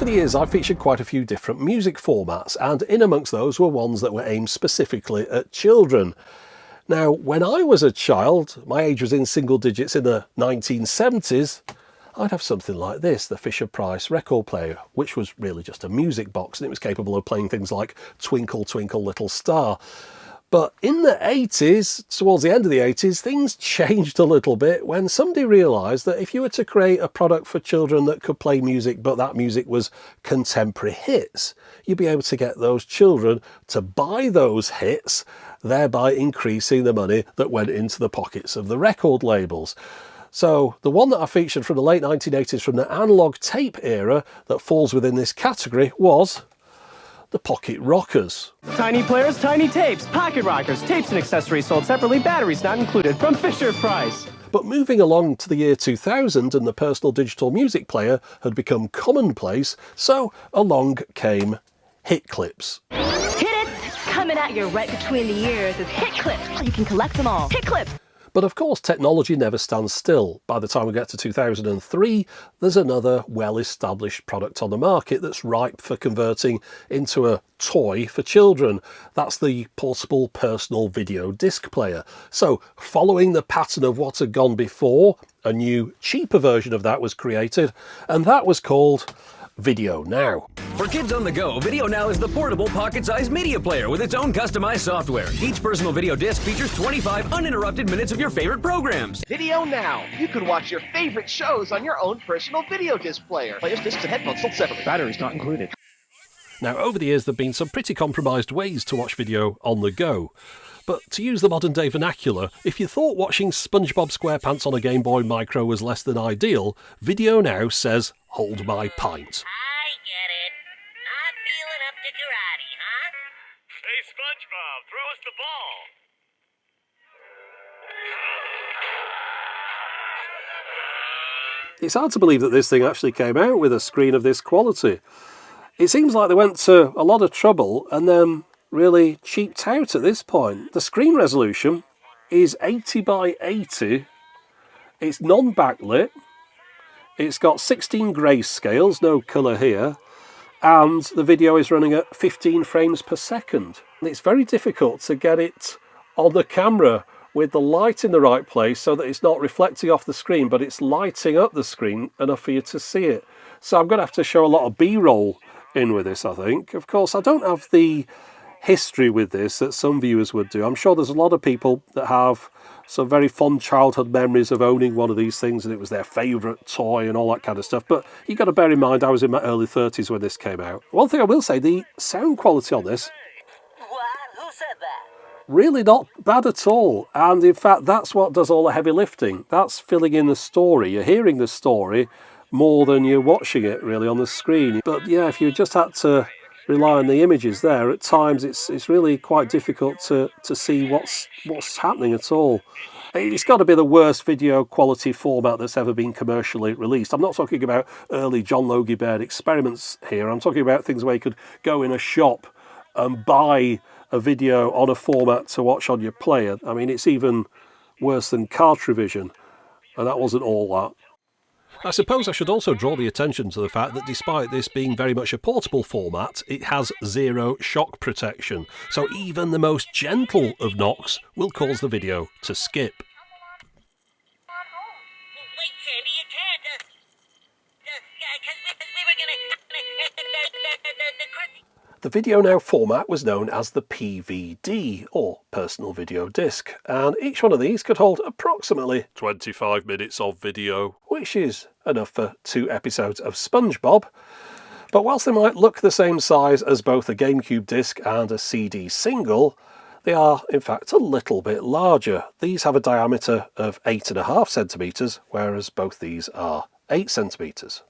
over the years I've featured quite a few different music formats, and in amongst those were ones that were aimed specifically at children. Now, when I was a child, my age was in single digits in the 1970s, I'd have something like this, the Fisher-Price record player, which was really just a music box, and it was capable of playing things like Twinkle Twinkle Little Star. But in the 80s, towards the end of the 80s, things changed a little bit when somebody realised that if you were to create a product for children that could play music, but that music was contemporary hits, you'd be able to get those children to buy those hits, thereby increasing the money that went into the pockets of the record labels. So the one that I featured from the late 1980s, from the analogue tape era, that falls within this category was the Pocket Rockers. Tiny players, tiny tapes, pocket rockers, tapes and accessories sold separately, batteries not included, from Fisher-Price. But moving along to the year 2000 and the personal digital music player had become commonplace, so along came HitClips. Hit it! Coming at you right between the ears is HitClips. You can collect them all. HitClips! But of course, technology never stands still. By the time we get to 2003, there's another well-established product on the market that's ripe for converting into a toy for children. That's the portable personal video disc player. So, following the pattern of what had gone before, a new, cheaper version of that was created, and that was called VideoNow. For kids on the go, VideoNow is the portable pocket-sized media player with its own customized software. Each personal video disc features 25 uninterrupted minutes of your favorite programs. VideoNow. You can watch your favorite shows on your own personal video disc player. Players, discs, and headphones sold separately. Batteries not included. Now, over the years, there have been some pretty compromised ways to watch video on the go. But to use the modern day vernacular, if you thought watching SpongeBob SquarePants on a Game Boy Micro was less than ideal, VideoNow says, hold my pint. I get it. Not feeling up to karate, huh? Hey, SpongeBob, throw us the ball. It's hard to believe that this thing actually came out with a screen of this quality. It seems like they went to a lot of trouble and then really cheaped out at this point. The screen resolution is 80 by 80. It's non-backlit. It's got 16 grayscales, no colour here. And the video is running at 15 frames per second. And it's very difficult to get it on the camera with the light in the right place so that it's not reflecting off the screen, but it's lighting up the screen enough for you to see it. So I'm going to have to show a lot of B-roll in with this, I think. Of course, I don't have the history with this that some viewers would do. I'm sure there's a lot of people that have some very fond childhood memories of owning one of these things and it was their favourite toy and all that kind of stuff. But you've got to bear in mind I was in my early 30s when this came out. One thing I will say, the sound quality on this, What? Who said that? really not bad at all. And in fact, that's what does all the heavy lifting. That's filling in the story. You're hearing the story more than you're watching it really on the screen. But yeah, if you just had to rely on the images there, at times it's really quite difficult to see what's happening at all. It's got to be the worst video quality format that's ever been commercially released. I'm not talking about early John Logie Baird experiments here. I'm talking about things where you could go in a shop and buy a video on a format to watch on your player. I mean, it's even worse than Cartrivision, and that wasn't all that. I suppose I should also draw the attention to the fact that despite this being very much a portable format, it has zero shock protection. So even the most gentle of knocks will cause the video to skip. Wait, Sandy, you can't. Because we were gonna... The VideoNow format was known as the PVD, or Personal Video Disc, and each one of these could hold approximately 25 minutes of video, which is enough for 2 episodes of SpongeBob. But whilst they might look the same size as both a GameCube disc and a CD single, they are in fact a little bit larger. These have a diameter of 8.5 centimetres, whereas both these are 8 centimetres.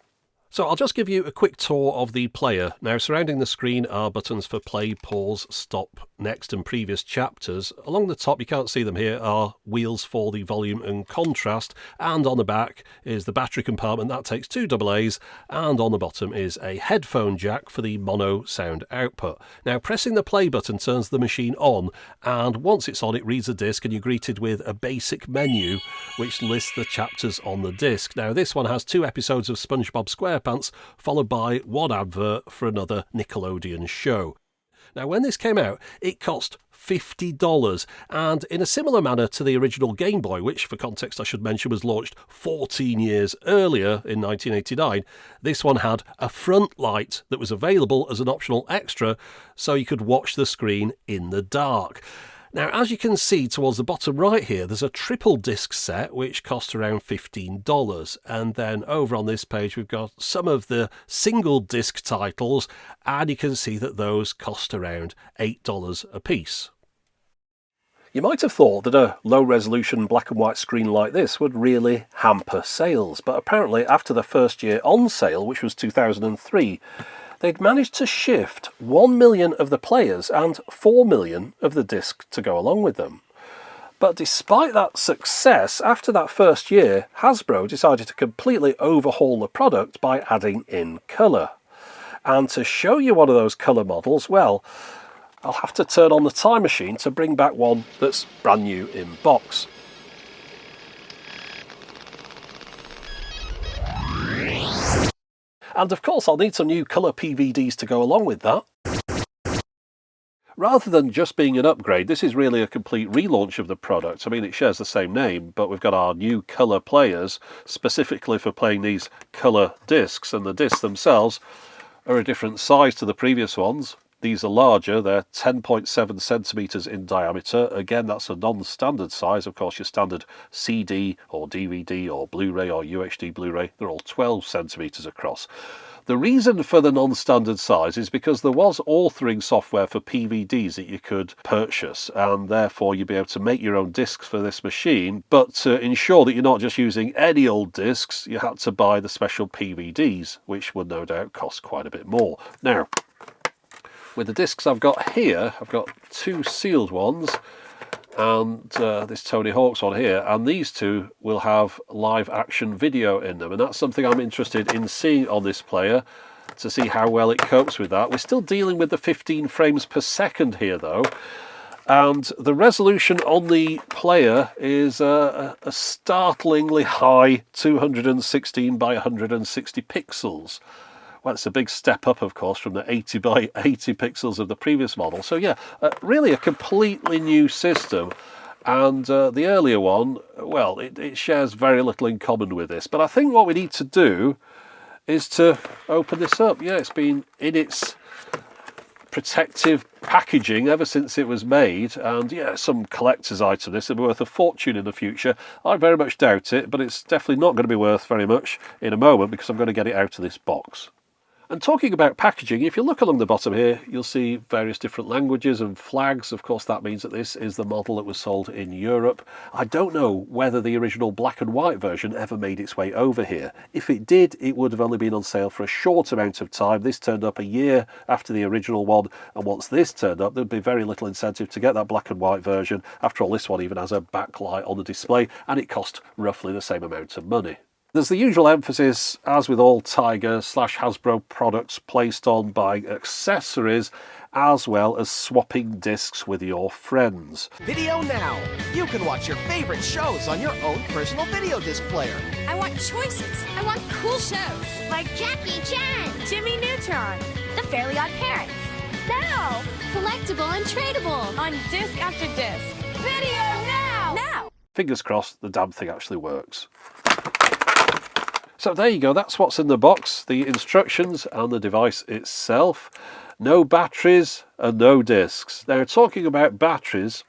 So I'll just give you a quick tour of the player. Now, surrounding the screen are buttons for play, pause, stop, next and previous chapters. Along the top, you can't see them here, are wheels for the volume and contrast, and on the back is the battery compartment. That takes 2 AA's, and on the bottom is a headphone jack for the mono sound output. Now, pressing the play button turns the machine on, and once it's on, it reads a disc, and you're greeted with a basic menu which lists the chapters on the disc. Now, this one has 2 episodes of SpongeBob SquarePants SquarePants, followed by one advert for another Nickelodeon show. Now, when this came out, it cost $50, and in a similar manner to the original Game Boy, which, for context I should mention, was launched 14 years earlier in 1989, this one had a front light that was available as an optional extra, so you could watch the screen in the dark. Now, as you can see towards the bottom right here, there's a triple disc set which costs around $15. And then over on this page, we've got some of the single disc titles, and you can see that those cost around $8 a piece. You might have thought that a low-resolution black and white screen like this would really hamper sales, but apparently after the first year on sale, which was 2003, they'd managed to shift 1 million of the players and 4 million of the disc to go along with them. But despite that success, after that first year, Hasbro decided to completely overhaul the product by adding in colour. And to show you one of those colour models, well, I'll have to turn on the time machine to bring back one that's brand new in box. And of course I'll need some new colour PVDs to go along with that. Rather than just being an upgrade, this is really a complete relaunch of the product. I mean, it shares the same name, but we've got our new colour players specifically for playing these colour discs, and the discs themselves are a different size to the previous ones. These are larger, they're 10.7 centimetres in diameter. Again, that's a non-standard size. Of course, your standard CD or DVD or Blu-ray or UHD Blu-ray, they're all 12 centimetres across. The reason for the non-standard size is because there was authoring software for PVDs that you could purchase, and therefore you'd be able to make your own discs for this machine, but to ensure that you're not just using any old discs, you had to buy the special PVDs, which would no doubt cost quite a bit more. Now, with the discs I've got here, I've got two sealed ones and this Tony Hawk's one here, and these two will have live action video in them, and that's something I'm interested in seeing on this player to see how well it copes with that. We're still dealing with the 15 frames per second here though, and the resolution on the player is a startlingly high 216 by 160 pixels. Well, it's a big step up, of course, from the 80 by 80 pixels of the previous model. So yeah, really a completely new system. And the earlier one, well, it shares very little in common with this. But I think what we need to do is to open this up. Yeah, it's been in its protective packaging ever since it was made, and yeah, some collector's item. This will be worth a fortune in the future. I very much doubt it, but it's definitely not going to be worth very much in a moment because I'm going to get it out of this box. And talking about packaging, if you look along the bottom here, you'll see various different languages and flags. Of course, that means that this is the model that was sold in Europe. I don't know whether the original black and white version ever made its way over here. If it did, it would have only been on sale for a short amount of time. This turned up a year after the original one, and once this turned up, there'd be very little incentive to get that black and white version. After all, this one even has a backlight on the display, and it cost roughly the same amount of money. There's the usual emphasis, as with all Tiger/Hasbro products, placed on buying accessories as well as swapping discs with your friends. VideoNow. You can watch your favorite shows on your own personal video disc player. I want choices. I want cool shows. Like Jackie Chan, Jimmy Neutron. The Fairly Odd Parents. Now! collectible and tradable. On disc after disc. VideoNow! Now! Fingers crossed the damn thing actually works. So there you go, that's what's in the box, the instructions and the device itself. No batteries and no discs. Now, talking about batteries,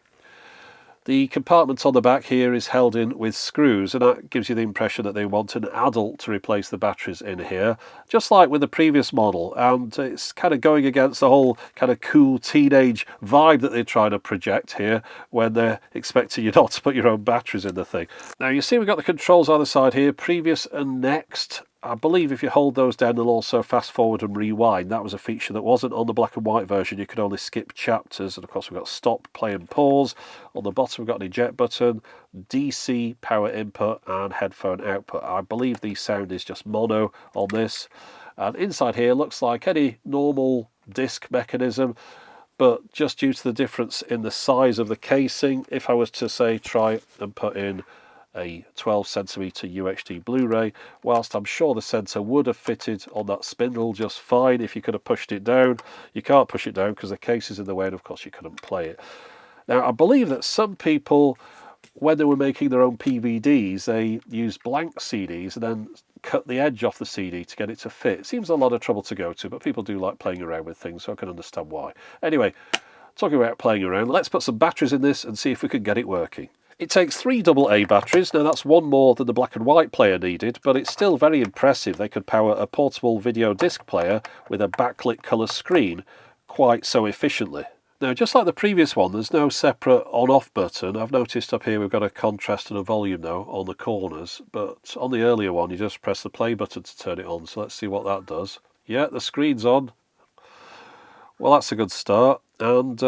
the compartment on the back here is held in with screws, and that gives you the impression that they want an adult to replace the batteries in here, just like with the previous model. And it's kind of going against the whole kind of cool teenage vibe that they're trying to project here when they're expecting you not to put your own batteries in the thing. Now, you see we've got the controls on the side here, previous and next. I believe if you hold those down, they'll also fast forward and rewind. That was a feature that wasn't on the black and white version. You could only skip chapters. And of course, we've got stop, play and pause. On the bottom, we've got an eject button, DC power input and headphone output. I believe the sound is just mono on this. And inside here looks like any normal disc mechanism, but just due to the difference in the size of the casing, if I was to say try and put in a 12cm UHD Blu-ray, whilst I'm sure the sensor would have fitted on that spindle just fine if you could have pushed it down. You can't push it down because the case is in the way, and of course you couldn't play it. Now, I believe that some people, when they were making their own PVDs, they used blank CDs and then cut the edge off the CD to get it to fit. It seems a lot of trouble to go to, but people do like playing around with things, so I can understand why. Anyway, talking about playing around, let's put some batteries in this and see if we can get it working. It takes 3 AA batteries. Now that's one more than the black and white player needed, but it's still very impressive. They could power a portable video disc player with a backlit colour screen quite so efficiently. Now, just like the previous one, there's no separate on-off button. I've noticed up here we've got a contrast and a volume now on the corners, but on the earlier one you just press the play button to turn it on, so let's see what that does. Yeah, the screen's on. Well, that's a good start, and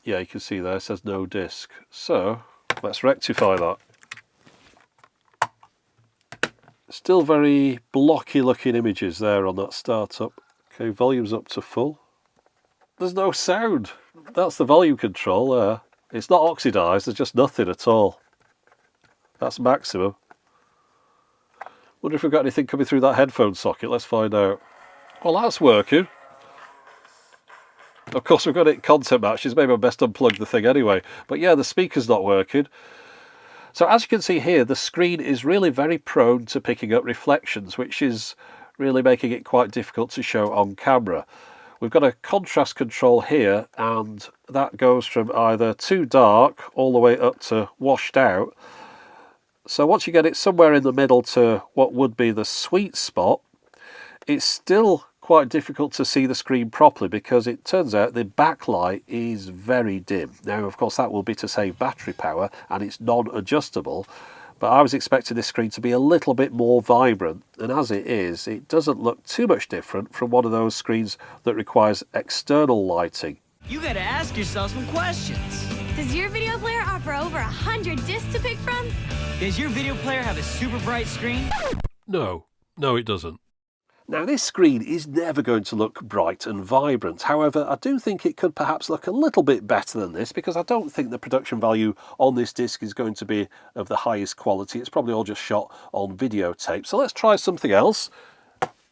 yeah, you can see there it says no disc. So let's rectify that. Still very blocky looking images there on that startup. Okay, volume's up to full. There's no sound. That's the volume control there. It's not oxidised, there's just nothing at all. That's maximum. Wonder if we've got anything coming through that headphone socket. Let's find out. Well, that's working. Of course, we've got it content matches. Maybe I best unplug the thing anyway. But yeah, the speaker's not working. So as you can see here, the screen is really very prone to picking up reflections, which is really making it quite difficult to show on camera. We've got a contrast control here, and that goes from either too dark all the way up to washed out. So once you get it somewhere in the middle to what would be the sweet spot, it's still quite difficult to see the screen properly because it turns out the backlight is very dim. Now, of course, that will be to save battery power, and it's non-adjustable. But I was expecting this screen to be a little bit more vibrant, and as it is, it doesn't look too much different from one of those screens that requires external lighting. You gotta ask yourself some questions. Does your video player offer over 100 discs to pick from? Does your video player have a super bright screen? No, it doesn't. Now, this screen is never going to look bright and vibrant. However, I do think it could perhaps look a little bit better than this, because I don't think the production value on this disc is going to be of the highest quality. It's probably all just shot on videotape. So let's try something else.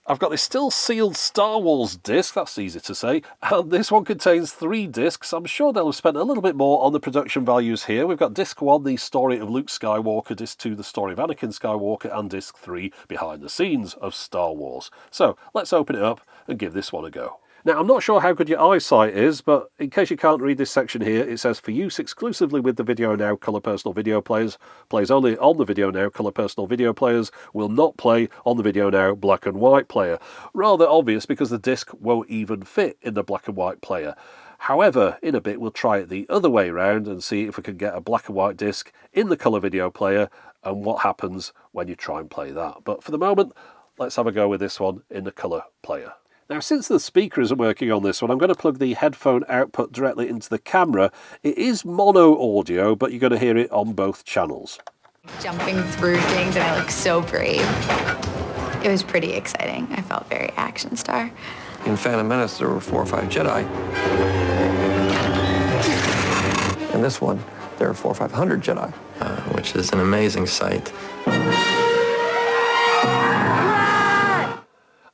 I've got this still sealed Star Wars disc, that's easy to say, and this one contains 3 discs. I'm sure they'll have spent a little bit more on the production values here. We've got disc 1, the story of Luke Skywalker, disc 2, the story of Anakin Skywalker, and disc 3, behind the scenes of Star Wars. So let's open it up and give this one a go. Now, I'm not sure how good your eyesight is, but in case you can't read this section here, it says, for use exclusively with the VideoNow Colour Personal Video Players, plays only on the VideoNow Colour Personal Video Players, will not play on the VideoNow Black and White Player. Rather obvious because the disc won't even fit in the black and white player. However, in a bit we'll try it the other way around and see if we can get a black and white disc in the colour video player and what happens when you try and play that. But for the moment, let's have a go with this one in the colour player. Now, since the speaker isn't working on this one, I'm going to plug the headphone output directly into the camera. It is mono audio, but you're going to hear it on both channels. Jumping through things, and I look so brave. It was pretty exciting. I felt very action star. In Phantom Menace, there were 4 or 5 Jedi. In this one, there are 400 or 500 Jedi. Which is an amazing sight.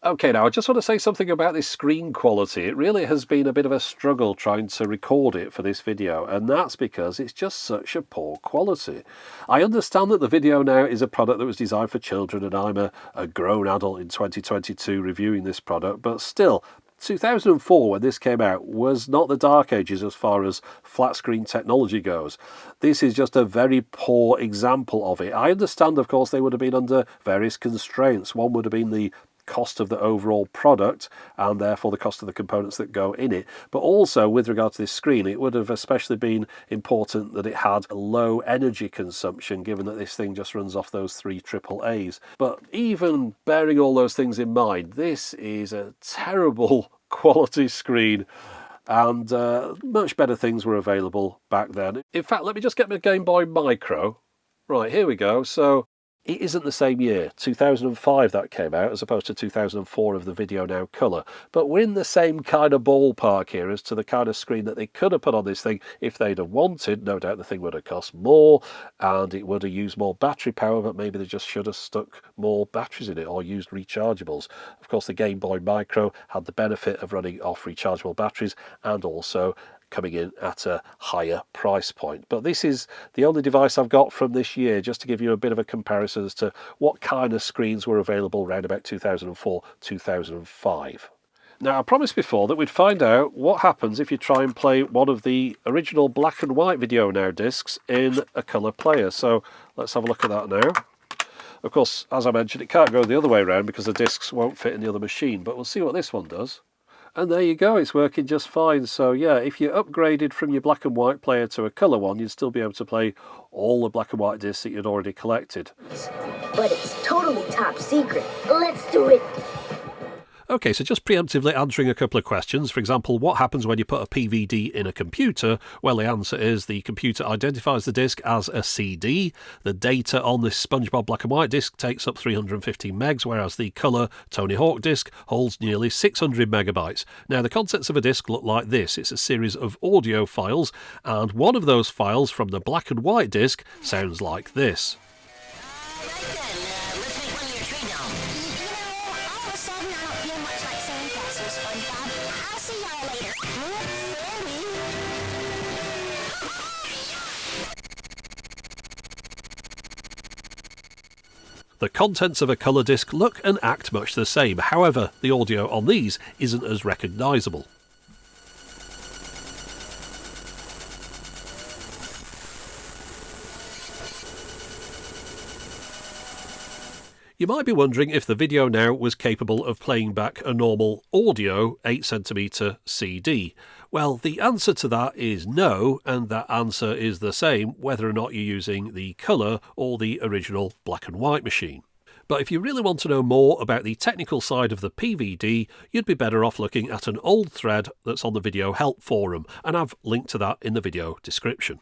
Okay, now I just want to say something about this screen quality. It really has been a bit of a struggle trying to record it for this video, and that's because it's just such a poor quality. I understand that the VideoNow is a product that was designed for children, and I'm a grown adult in 2022 reviewing this product, but still, 2004, when this came out, was not the dark ages as far as flat screen technology goes. This is just a very poor example of it. I understand, of course, they would have been under various constraints. One would have been the cost of the overall product and therefore the cost of the components that go in it, but also with regard to this screen, it would have especially been important that it had low energy consumption, given that this thing just runs off those 3 AAAs. But even bearing all those things in mind, this is a terrible quality screen, and much better things were available back then. In fact, let me just get my Game Boy Micro. Right, here we go. So it isn't the same year, 2005 that came out, as opposed to 2004 of the VideoNow Colour. But we're in the same kind of ballpark here as to the kind of screen that they could have put on this thing if they'd have wanted. No doubt the thing would have cost more and it would have used more battery power, but maybe they just should have stuck more batteries in it or used rechargeables. Of course, the Game Boy Micro had the benefit of running off rechargeable batteries and also coming in at a higher price point. But this is the only device I've got from this year, just to give you a bit of a comparison as to what kind of screens were available around about 2004, 2005. Now, I promised before that we'd find out what happens if you try and play one of the original black and white VideoNow discs in a colour player. So let's have a look at that now. Of course, as I mentioned, it can't go the other way around because the discs won't fit in the other machine, but we'll see what this one does. And there you go, it's working just fine. So yeah, if you upgraded from your black and white player to a colour one, you'd still be able to play all the black and white discs that you'd already collected. But it's totally top secret. Let's do it. Okay, so just preemptively answering a couple of questions. For example, what happens when you put a PVD in a computer? Well, the answer is the computer identifies the disc as a CD. The data on this SpongeBob black and white disc takes up 350 megs, whereas the colour Tony Hawk disc holds nearly 600 megabytes. Now, the contents of a disc look like this. It's a series of audio files, and one of those files from the black and white disc sounds like this. The contents of a colour disc look and act much the same, however, the audio on these isn't as recognisable. You might be wondering if the VideoNow was capable of playing back a normal audio 8cm CD. Well, the answer to that is no, and that answer is the same whether or not you're using the colour or the original black and white machine. But if you really want to know more about the technical side of the PVD, you'd be better off looking at an old thread that's on the Videohelp forum, and I've linked to that in the video description.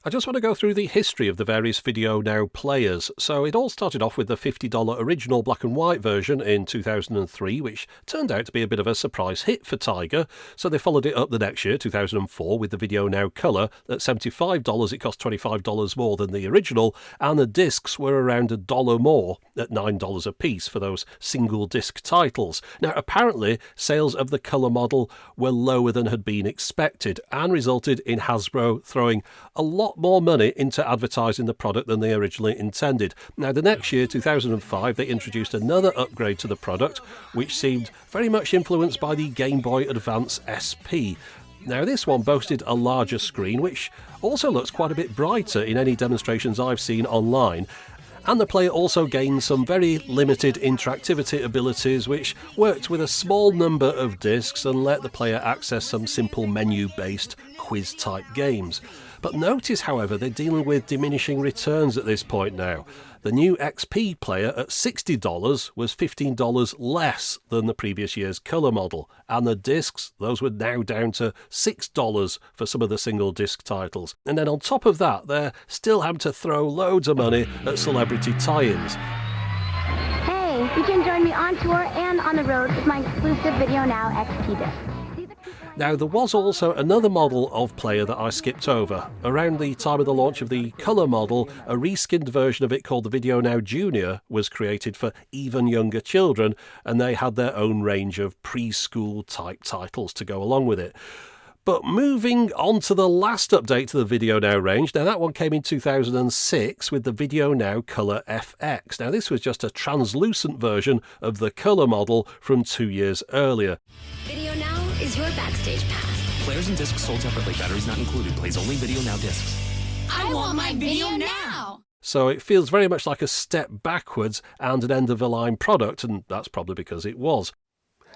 I just want to go through the history of the various VideoNow players. So it all started off with the $50 original black and white version in 2003, which turned out to be a bit of a surprise hit for Tiger. So they followed it up the next year, 2004, with the VideoNow Colour. At $75, it cost $25 more than the original, and the discs were around $1 more at $9 a piece for those single disc titles. Now, apparently, sales of the colour model were lower than had been expected and resulted in Hasbro throwing a lot more money into advertising the product than they originally intended. Now, the next year, 2005, they introduced another upgrade to the product, which seemed very much influenced by the Game Boy Advance SP. Now, this one boasted a larger screen, which also looks quite a bit brighter in any demonstrations I've seen online. And the player also gained some very limited interactivity abilities, which worked with a small number of discs and let the player access some simple menu-based quiz-type games. But notice, however, they're dealing with diminishing returns at this point now. The new XP player at $60 was $15 less than the previous year's colour model, and the discs, those were now down to $6 for some of the single disc titles. And then on top of that, they're still having to throw loads of money at celebrity tie-ins. Hey, you can join me on tour and on the road with my exclusive VideoNow XP disc. Now, there was also another model of player that I skipped over. Around the time of the launch of the colour model, a reskinned version of it called the VideoNow Junior was created for even younger children, and they had their own range of preschool type titles to go along with it. But moving on to the last update to the VideoNow range, now that one came in 2006 with the VideoNow Colour FX. Now, this was just a translucent version of the colour model from 2 years earlier. VideoNow is your backstage pass. Players and discs sold separately. Batteries not included. Plays only VideoNow discs. I want my video now! So it feels very much like a step backwards and an end-of-the-line product, and that's probably because it was.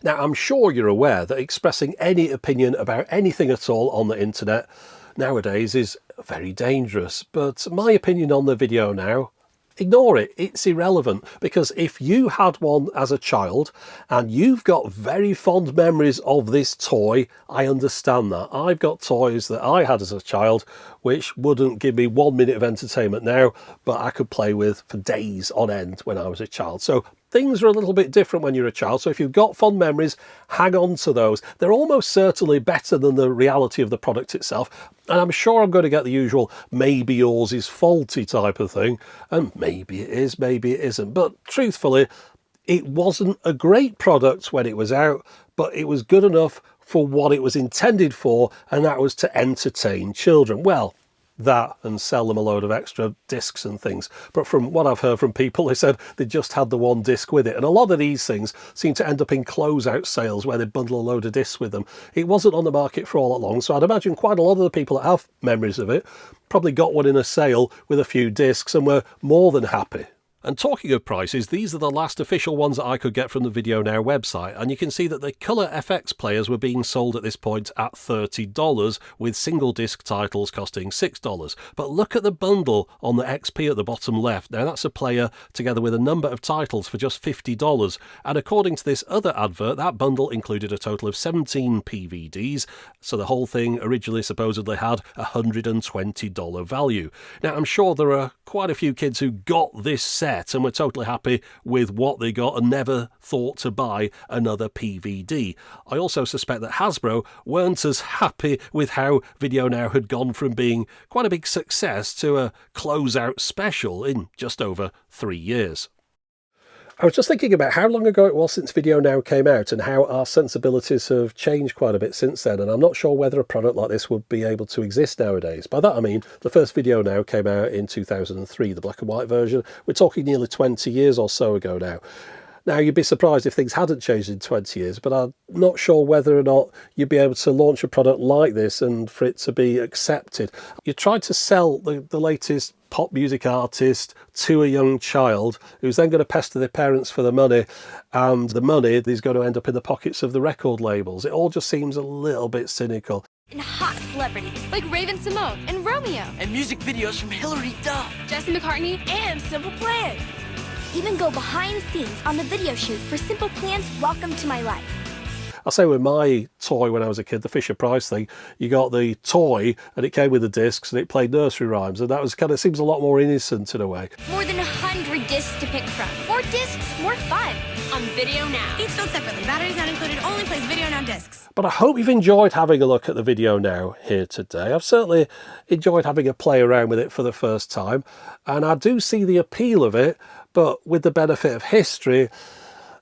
Now, I'm sure you're aware that expressing any opinion about anything at all on the internet nowadays is very dangerous, but my opinion on the VideoNow, ignore it. It's irrelevant, because if you had one as a child and you've got very fond memories of this toy, I understand that. I've got toys that I had as a child which wouldn't give me 1 minute of entertainment now, but I could play with for days on end when I was a child. So things are a little bit different when you're a child. So if you've got fond memories, hang on to those. They're almost certainly better than the reality of the product itself. And I'm sure I'm going to get the usual maybe yours is faulty type of thing. And maybe it is, maybe it isn't. But truthfully, it wasn't a great product when it was out, but it was good enough for what it was intended for, and that was to entertain children. Well, that and sell them a load of extra discs and things. But from what I've heard from people, they said they just had the one disc with it. And a lot of these things seem to end up in closeout sales where they bundle a load of discs with them. It wasn't on the market for all that long, so I'd imagine quite a lot of the people that have memories of it probably got one in a sale with a few discs and were more than happy. And talking of prices, these are the last official ones that I could get from the VideoNow website, and you can see that the colour FX players were being sold at this point at $30, with single disc titles costing $6. But look at the bundle on the XP at the bottom left. Now that's a player together with a number of titles for just $50, and according to this other advert, that bundle included a total of 17 PVDs, so the whole thing originally supposedly had a $120 value. Now I'm sure there are quite a few kids who got this set and were totally happy with what they got and never thought to buy another PVD. I also suspect that Hasbro weren't as happy with how VideoNow had gone from being quite a big success to a closeout special in just over 3 years. I was just thinking about how long ago it was since VideoNow came out and how our sensibilities have changed quite a bit since then, and I'm not sure whether a product like this would be able to exist nowadays. By that I mean the first VideoNow came out in 2003, the black and white version. We're talking nearly 20 years or so ago now. Now, you'd be surprised if things hadn't changed in 20 years, but I'm not sure whether or not you'd be able to launch a product like this and for it to be accepted. You try to sell the latest pop music artist to a young child who's then going to pester their parents for the money, and the money is going to end up in the pockets of the record labels. It all just seems a little bit cynical. And hot celebrities like Raven Simone and Romeo. And music videos from Hilary Duff, Jesse McCartney, and Simple Plan. Even go behind the scenes on the video shoot for Simple Plan's Welcome to My Life. I say with my toy when I was a kid, the Fisher-Price thing, you got the toy and it came with the discs and it played nursery rhymes, and that was kind of seems a lot more innocent in a way. More than 100 discs to pick from. More discs, more fun. On VideoNow. Each sold separately. Batteries not included. Only plays VideoNow discs. But I hope you've enjoyed having a look at the VideoNow here today. I've certainly enjoyed having a play around with it for the first time, and I do see the appeal of it, but with the benefit of history,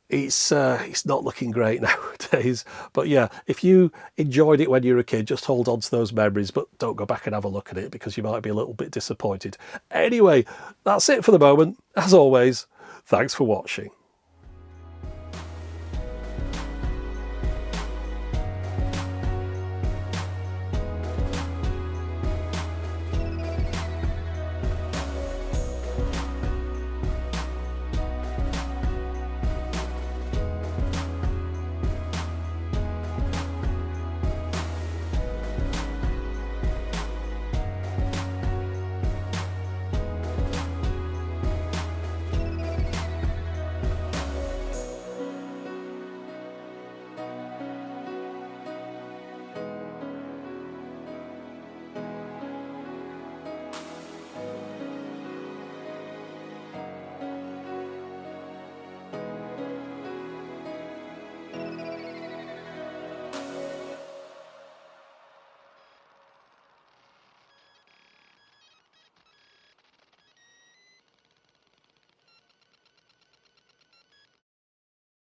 it's not looking great nowadays. But yeah, if you enjoyed it when you were a kid, just hold on to those memories, but don't go back and have a look at it because you might be a little bit disappointed. Anyway, that's it for the moment. As always, thanks for watching.